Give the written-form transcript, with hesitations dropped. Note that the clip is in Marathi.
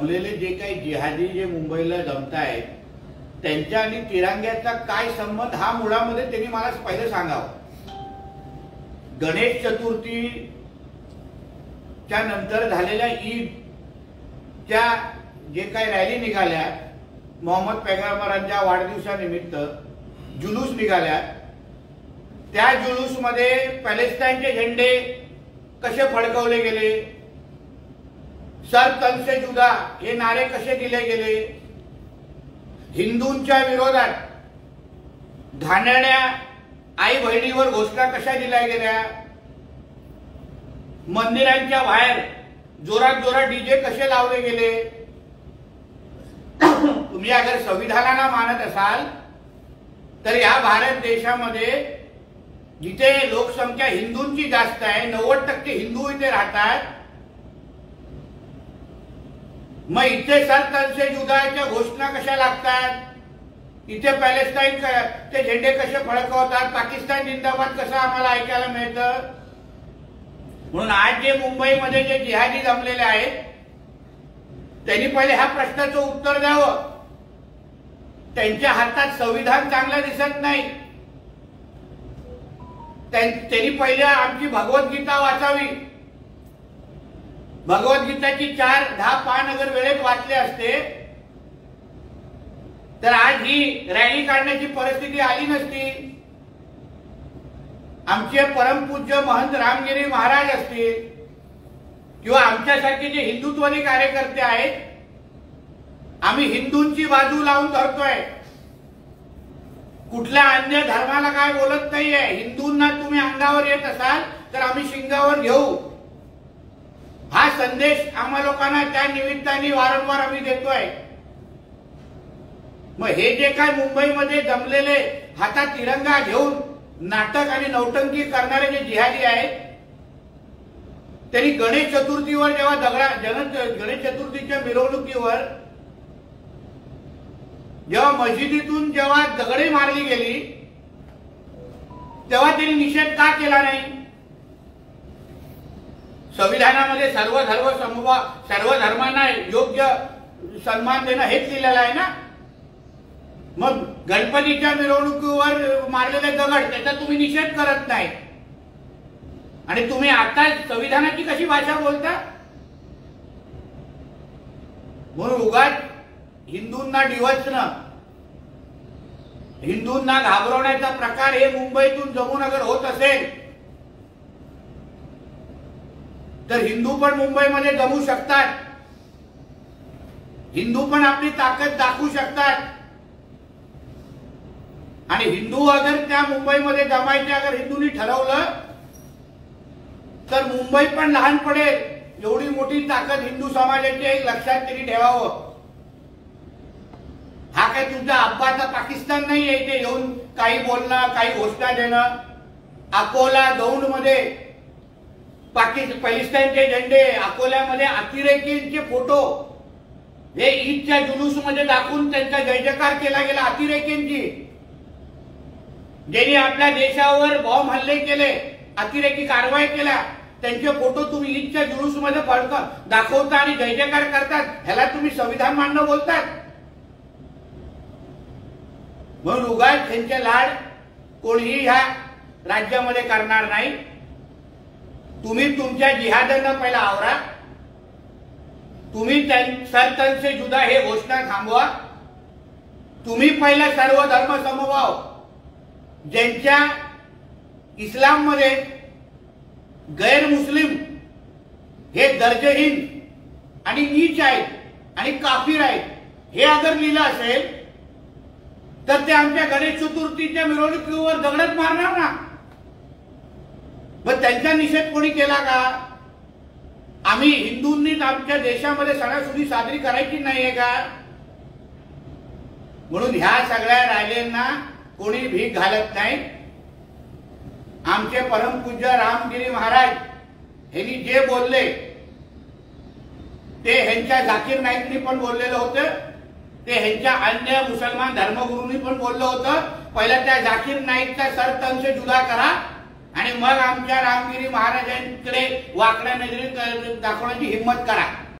जमलेले जे काही जिहादी जे मुंबईला जमतायत त्यांच्या आणि तिरंग्याचा काय संबंध हा मुळामध्ये त्यांनी मला पहिले सांगावं। गणेश चतुर्थीच्या नंतर झालेल्या ईदच्या जे काही रॅली निघाल्या, मोहम्मद पैगंबरांच्या वाढदिवसानिमित्त जुलूस निघाल्या, त्या जुलूसमध्ये पॅलेस्टाईनचे झेंडे कसे फडकवले गेले, सर तन से जुदा हे नारे कसे दिले गेले, हिंदूंच्या विरोधात घाणेरड्या आई बहिणीवर घोषणा कशा दिल्या गेल्या, मंदिरांच्या बाहेर जोरात जोरात डीजे कसे लावले गेले। तुम्ही अगर संविधानाला मानत असाल तर या भारत देशामध्ये जिथे लोकसंख्या हिंदूंची जास्त आहे, 90% हिंदू इथे राहतात, मग इथे सर तन से जुदाच्या घोषणा कशा लागतात, इथे पॅलेस्टाईन ते झेंडे कसे फडकवतात, पाकिस्तान जिंदाबाद कसं आम्हाला ऐकायला मिळतं। म्हणून आज जे मुंबईमध्ये जे जिहादी जमलेले आहेत त्यांनी पहिले ह्या प्रश्नाचं उत्तर द्यावं। त्यांच्या हातात संविधान चांगलं दिसत नाही, त्यांनी पहिले आमची भगवद्गीता वाचावी। भगवद्गीताची 4-10 पान अगर वेळेत वाचले असते तर आज ही रॅली काढण्याची परिस्थिती आली नसती। आमचे परमपूज्य महंत रामगिरी महाराज असतील किंवा आमच्यासारखे जे हिंदुत्ववादी कार्यकर्ते आहेत, आम्ही हिंदूंची बाजू लावून धरतोय, कुठल्या अन्य धर्माला काय बोलत नाहीये। हिंदूंना तुम्ही अंगावर येत असाल तर आम्ही शिंगावर घेऊ, हा संदेश आम्हा लोकांना त्या निमित्ताने वारंवार आम्ही देतोय। मग हे जे काय मुंबईमध्ये जमलेले हातात तिरंगा घेऊन नाटक आणि नौटंकी करणारे जे जिहादी आहेत, त्यांनी गणेश चतुर्थीवर जेव्हा गणेश चतुर्थीच्या मिरवणुकीवर जेव्हा मस्जिदीतून जेव्हा दगडे मारली गेली तेव्हा त्यांनी निषेध का केला नाही? संविधानामध्ये सर्व धर्मांना योग्य सन्मान देणं हेच लिहिलेलं आहे ना। मग गणपतीच्या मिरवणुकीवर मारलेले दगड त्याचा तुम्ही निषेध करत नाही आणि तुम्ही आता संविधानाची कशी भाषा बोलता? म्हणून उगाच हिंदूंना डिवचणं, हिंदूंना घाबरवण्याचा प्रकार हे मुंबईतून जमून अगर होत असेल तर हिंदू पण मुंबईमध्ये जमू शकतात, हिंदू पण आपली ताकद दाखवू शकतात आणि हिंदू अगर त्या मुंबईमध्ये जमायचे अगर हिंदूंनी ठरवलं तर मुंबई पण लहान पडेल। एवढी मोठी ताकद हिंदू समाजाची एक लक्षात तरी ठेवावं। हा काय तुमचा अब्बाचा पाकिस्तान नाही आहे इथे येऊन काही बोलणं, काही घोषणा देणं। अकोला दौंड मध्ये पॅलेस्टाईनचे झेंडे, अकोल्यामध्ये अतिरेकींचे फोटो हे ईदच्या जुलूसमध्ये दाखवून त्यांचा जय जयकार केला गेला। अतिरेकींची, ज्यांनी आपल्या देशावर बॉम्ब हल्ले केले, अतिरेकी कारवाई केल्या, त्यांचे फोटो तुम्ही ईदच्या जुलूसमध्ये दाखवता आणि जय जयकार करतात, ह्याला तुम्ही संविधान मानणं बोलतात? म्हणून उगाच त्यांचे लाड कोणीही ह्या राज्यामध्ये करणार नाही। तुम्ही तुमच्या जिहाद्यांना पहिला आवरा, तुम्ही सर तन से जुदा हे घोषणा थांबवा, तुम्ही पहिला सर्व धर्म समभाव ज्यांच्या इस्लाममध्ये गैर मुस्लिम हे दर्जहीन आणि नीच आहेत आणि काफिर आहेत हे अगर लिहिलं असेल तर ते आमच्या गणेश चतुर्थीच्या मिरवणुकीवर दगडच मारणार ना। मग त्यांचा निषेध कोणी केला का? आम्ही हिंदूंनीच आमच्या देशामध्ये सणासुदी साजरी करायची नाहीये का? म्हणून ह्या सगळ्या रॅलींना कोणी भीक घालत नाही। आमचे परमपूज्य रामगिरी महाराज यांनी जे बोलले ते ह्यांच्या जाकीर नाईकनी पण बोललेलं होतं, ते ह्यांच्या अन्य मुसलमान धर्मगुरूंनी पण बोललं होतं। पहिला त्या जाकीर नाईकचा सर तन से जुदा करा आणि मग आमच्या रामगिरी महाराजांकडे वाकड्या नजरेत दाखवण्याची हिम्मत करा।